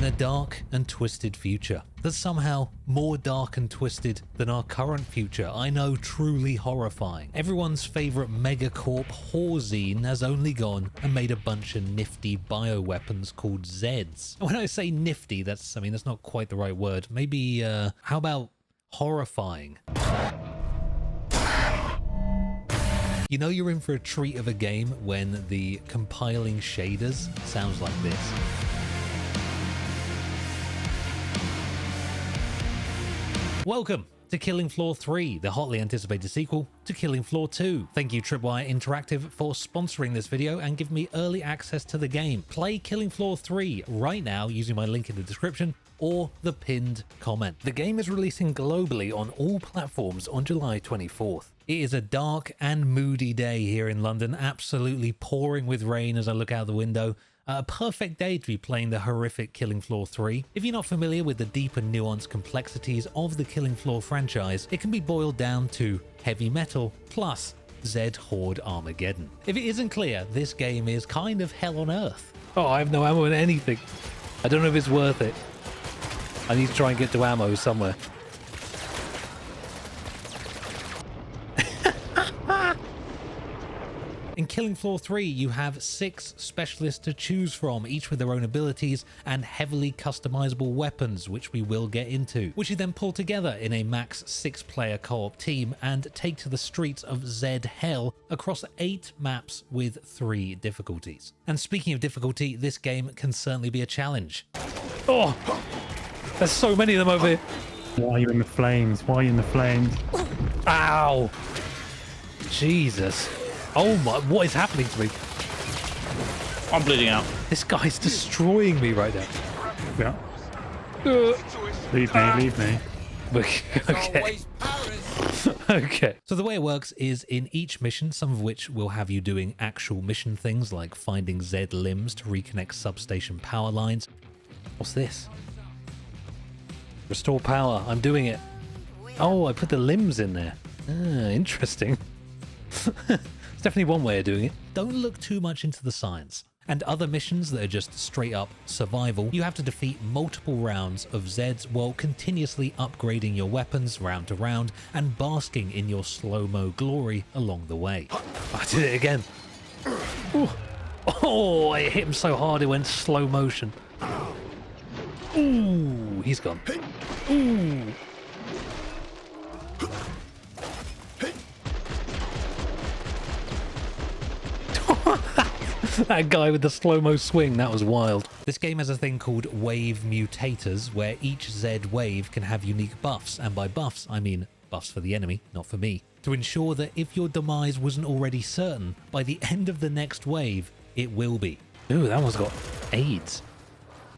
in a dark and twisted future that's somehow more dark and twisted than our current future. I know, truly horrifying. Everyone's favorite megacorp Horzine has only gone and made a bunch of nifty bioweapons called Zeds. And when I say nifty, that's not quite the right word. Maybe, how about horrifying? You know you're in for a treat of a game when the compiling shaders sounds like this. Welcome to Killing Floor 3, the hotly anticipated sequel to Killing Floor 2. Thank you Tripwire Interactive for sponsoring this video and giving me early access to the game. Play Killing Floor 3 right now using my link in the description or the pinned comment. The game is releasing globally on all platforms on July 24th. It is a dark and moody day here in London, absolutely pouring with rain as I look out the window. A perfect day to be playing the horrific Killing Floor 3. If you're not familiar with the deep and nuanced complexities of the Killing Floor franchise, it can be boiled down to heavy metal plus Zed Horde Armageddon. If it isn't clear, this game is kind of hell on earth. Oh, I have no ammo in anything. I don't know if it's worth it. I need to try and get to ammo somewhere. In Killing Floor 3, you have 6 specialists to choose from, each with their own abilities and heavily customizable weapons, which we will get into, which you then pull together in a max 6-player co-op team and take to the streets of Zed Hell across 8 maps with 3 difficulties. And speaking of difficulty, this game can certainly be a challenge. Oh, there's so many of them over here. Why are you in the flames? Why are you in the flames? Ow! Jesus. Oh my, what is happening to me? I'm bleeding out. This guy's destroying me right now. Yeah. Leave me, leave me. Okay. Okay. So the way it works is in each mission, some of which will have you doing actual mission things like finding Zed limbs to reconnect substation power lines. What's this? Restore power. I'm doing it. Oh, I put the limbs in there. Ah, interesting. It's definitely one way of doing it. Don't look too much into the science. And other missions that are just straight up survival, you have to defeat multiple rounds of Zeds while continuously upgrading your weapons round to round and basking in your slow-mo glory along the way. I did it again. Ooh. Oh, I hit him so hard it went slow motion. Ooh, he's gone. Ooh. That guy with the slow-mo swing, that was wild. This game has a thing called wave mutators, where each Zed wave can have unique buffs, and by buffs, I mean buffs for the enemy, not for me, to ensure that if your demise wasn't already certain, by the end of the next wave, it will be. Ooh, that one's got AIDS.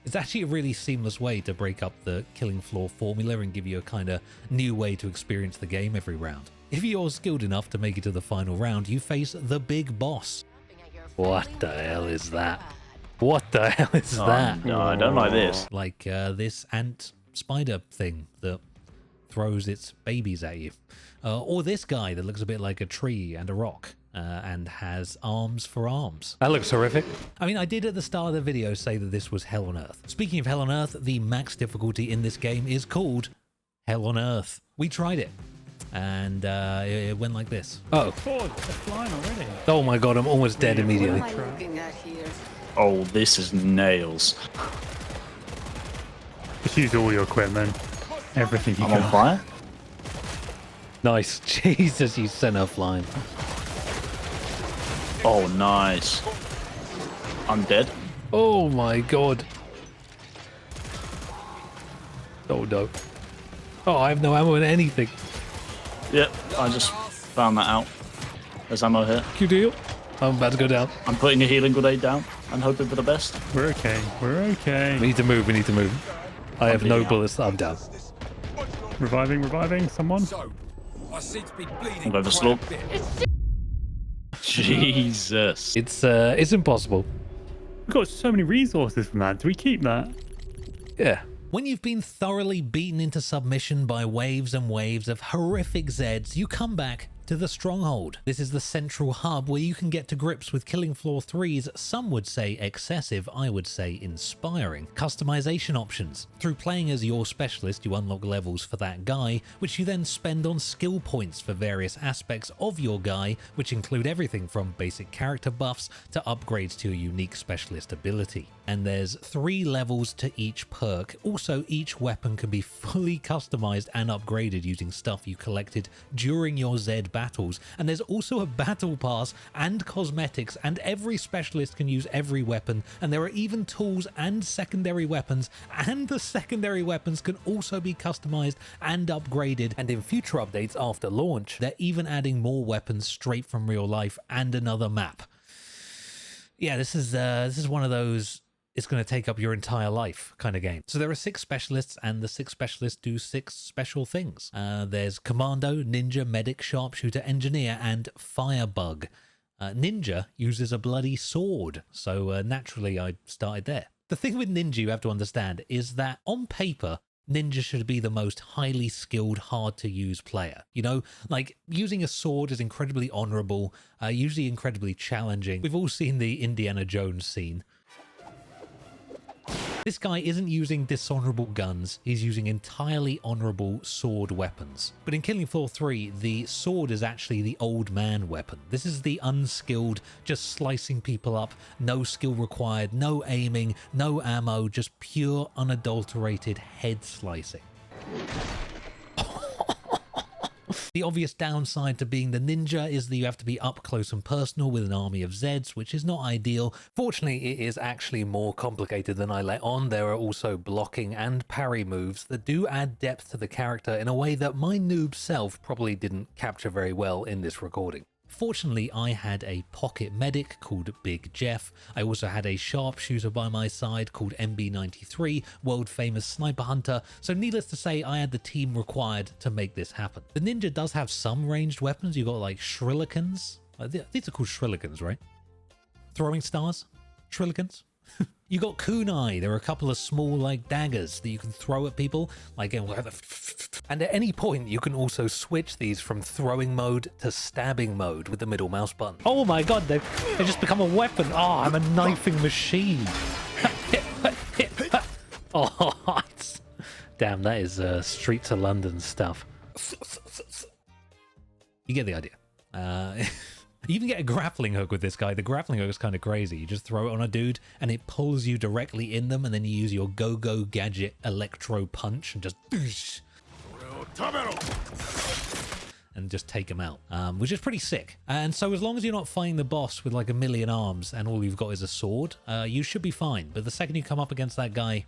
It's actually a really seamless way to break up the Killing Floor formula and give you a kind of new way to experience the game every round. If you're skilled enough to make it to the final round, you face the big boss. What the hell is that? What the hell is that? No, I don't like this. Like this ant spider thing that throws its babies at you. Or this guy that looks a bit like a tree and a rock and has arms for arms. That looks horrific. I mean, I did at the start of the video say that this was Hell on Earth. Speaking of Hell on Earth, the max difficulty in this game is called Hell on Earth. We tried it. And it went like this. Oh. Oh, they're flying already. Oh my god, I'm almost dead immediately. What am I looking at here? Oh, this is nails. Just use all your equipment. Everything you I'm on got. fire. Nice. Jesus, you sent her flying. Oh, nice. I'm dead. Oh my god. Oh no. Oh, I have no ammo in anything. Yep, I just found that out. There's ammo here. Q deal. I'm about to go down. I'm putting a healing grenade down and hoping for the best. We're okay. We're okay. We need to move. We need to move. I have no bullets. I'm down. Reviving someone. I'm going for slorg. Jesus. It's impossible. We've got so many resources from that. Do we keep that? Yeah. When you've been thoroughly beaten into submission by waves and waves of horrific Zeds, you come back to to the Stronghold. This is the central hub where you can get to grips with Killing Floor 3's, some would say excessive, I would say inspiring, customization options. Through playing as your specialist, you unlock levels for that guy, which you then spend on skill points for various aspects of your guy, which include everything from basic character buffs to upgrades to your unique specialist ability. And there's 3 levels to each perk. Also, each weapon can be fully customized and upgraded using stuff you collected during your Z battles. And there's also a battle pass and cosmetics, and every specialist can use every weapon, and there are even tools and secondary weapons, and the secondary weapons can also be customized and upgraded. And in future updates after launch, they're even adding more weapons straight from real life and another map. Yeah, this is one of those it's going to take up your entire life kind of game. So there are 6 specialists, and the 6 specialists do 6 special things. There's Commando, Ninja, Medic, Sharpshooter, Engineer, and Firebug. Ninja uses a bloody sword, so naturally I started there. The thing with Ninja you have to understand is that on paper, Ninja should be the most highly skilled, hard to use player. You know, like using a sword is incredibly honorable, usually incredibly challenging. We've all seen the Indiana Jones scene. This guy isn't using dishonorable guns, he's using entirely honorable sword weapons. But in Killing Floor 3, the sword is actually the old man weapon. This is the unskilled, just slicing people up, no skill required, no aiming, no ammo, just pure unadulterated head slicing. The obvious downside to being the ninja is that you have to be up close and personal with an army of Zeds, which is not ideal. Fortunately, it is actually more complicated than I let on. There are also blocking and parry moves that do add depth to the character in a way that my noob self probably didn't capture very well in this recording. Fortunately, I had a pocket medic called Big Jeff. I also had a sharpshooter by my side called MB93, world famous sniper hunter, so needless to say I had the team required to make this happen. The ninja does have some ranged weapons. You've got like shrilikens. These are called shrilikens, right? Throwing stars? Shrilikens? You got kunai. There are a couple of small like daggers that you can throw at people, like and at any point you can also switch these from throwing mode to stabbing mode with the middle mouse button. Oh my god, they just become a weapon. Oh, I'm a knifing machine. Oh, damn, that is Streets of London stuff. You get the idea. You even get a grappling hook with this guy. The grappling hook is kind of crazy. You just throw it on a dude and it pulls you directly in them, and then you use your go-go gadget electro punch and just take him out, which is pretty sick. And so as long as you're not fighting the boss with like a million arms and all you've got is a sword, you should be fine. But the second you come up against that guy,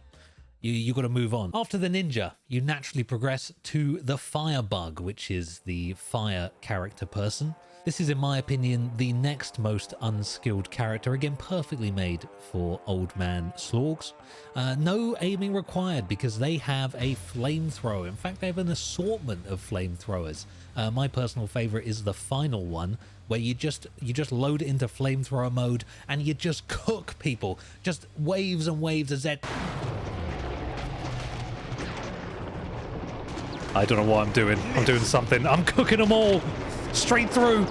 you got to move on. After the ninja, you naturally progress to the Firebug, which is the fire character person. This is, in my opinion, the next most unskilled character, again perfectly made for old man slorgs. No aiming required because they have a flamethrower. In fact, they have an assortment of flamethrowers. My personal favorite is the final one, where you just load it into flamethrower mode and you just cook people. Just waves and waves of Z. I don't know what I'm doing. I'm doing something. I'm cooking them all. Straight through.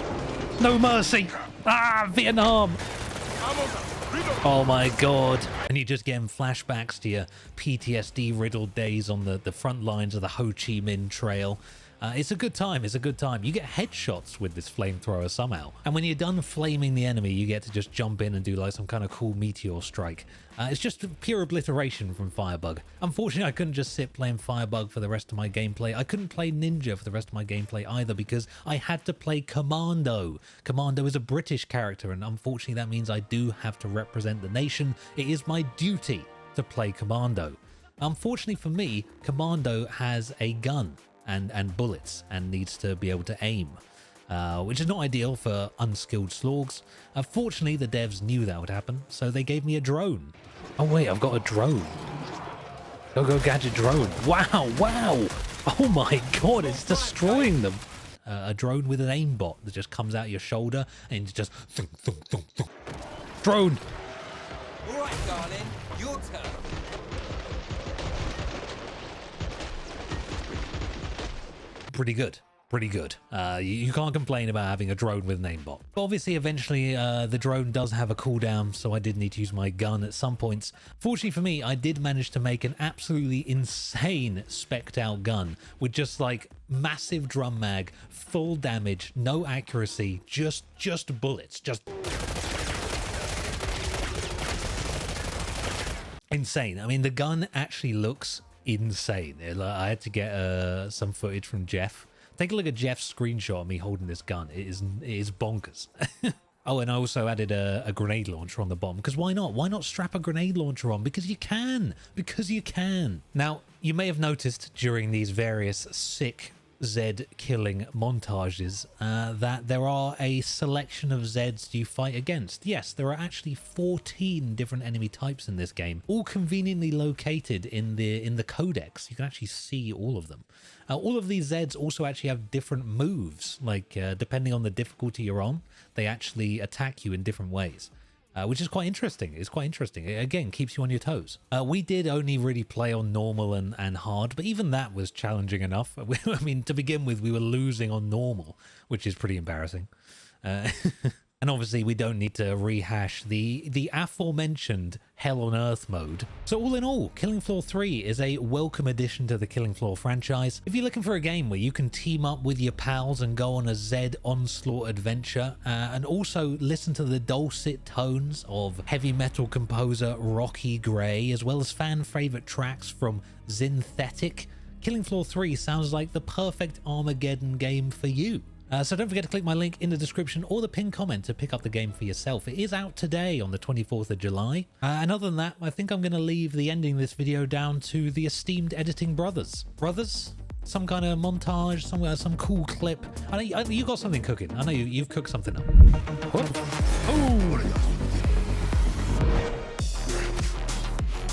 No mercy. Ah, Vietnam. Oh my god. And you're just getting flashbacks to your PTSD-riddled days on the front lines of the Ho Chi Minh Trail. It's a good time. It's a good time. You get headshots with this flamethrower somehow. And when you're done flaming the enemy, you get to just jump in and do like some kind of cool meteor strike. It's just pure obliteration from Firebug. Unfortunately, I couldn't just sit playing Firebug for the rest of my gameplay. I couldn't play Ninja for the rest of my gameplay either because I had to play Commando. Commando is a British character, and unfortunately that means I do have to represent the nation. It is my duty to play Commando. Unfortunately for me, Commando has a gun and bullets and needs to be able to aim, which is not ideal for unskilled slorgs. Fortunately, the devs knew that would happen, so they gave me a drone. Oh wait, I've got a drone. Go gadget drone. Wow, wow. Oh my god, it's destroying them. A drone with an aimbot that just comes out your shoulder and just thunk, thunk, thunk, thunk. Drone. All right, darling, your turn. Pretty good. pretty good. You can't complain about having a drone with an aimbot. But obviously, eventually, the drone does have a cooldown, so I did need to use my gun at some points. Fortunately for me, I did manage to make an absolutely insane spec'd out gun with just like massive drum mag, full damage, no accuracy, just bullets, just insane. I mean, the gun actually looks insane. I had to get some footage from Jeff. Take a look at Jeff's screenshot of me holding this gun. It is bonkers. Oh, and I also added a grenade launcher on the bomb, because why not? Why not strap a grenade launcher on? Because you can. Because you can. Now, you may have noticed during these various sick Zed killing montages that there are a selection of Zeds you fight against. Yes, there are actually 14 different enemy types in this game, all conveniently located in the codex. You can actually see all of them. All of these Zeds also actually have different moves, like depending on the difficulty you're on, they actually attack you in different ways. Which is quite interesting. It's quite interesting. It, again, keeps you on your toes. We did only really play on normal and hard, but even that was challenging enough. I mean, to begin with, we were losing on normal, which is pretty embarrassing. And obviously, we don't need to rehash the aforementioned Hell on Earth mode. So all in all, Killing Floor 3 is a welcome addition to the Killing Floor franchise. If you're looking for a game where you can team up with your pals and go on a Zed onslaught adventure, and also listen to the dulcet tones of heavy metal composer Rocky Gray, as well as fan favorite tracks from Synthetic, Killing Floor 3 sounds like the perfect Armageddon game for you. So don't forget to click my link in the description or the pinned comment to pick up the game for yourself. It is out today on the 24th of July. And other than that, I think I'm going to leave the ending of this video down to the esteemed editing brothers. Brothers? Some kind of montage, some cool clip. I know you got something cooking. I know you've cooked something up.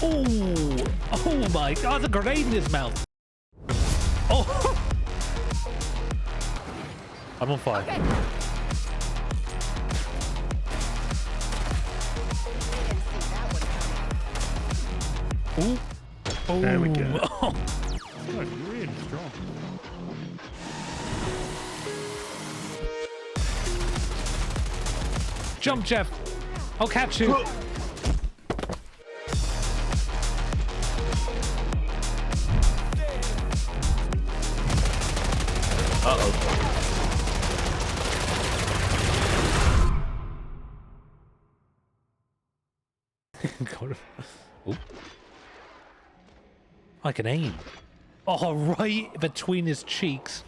Oh my God, the grenade in his mouth. Oh. I'm on fire. Okay. Ooh. Oh. There we go. Oh. That's really strong. Jump, Jeff. I'll catch you. Uh-oh. God. Ooh. I can aim. Oh, right between his cheeks.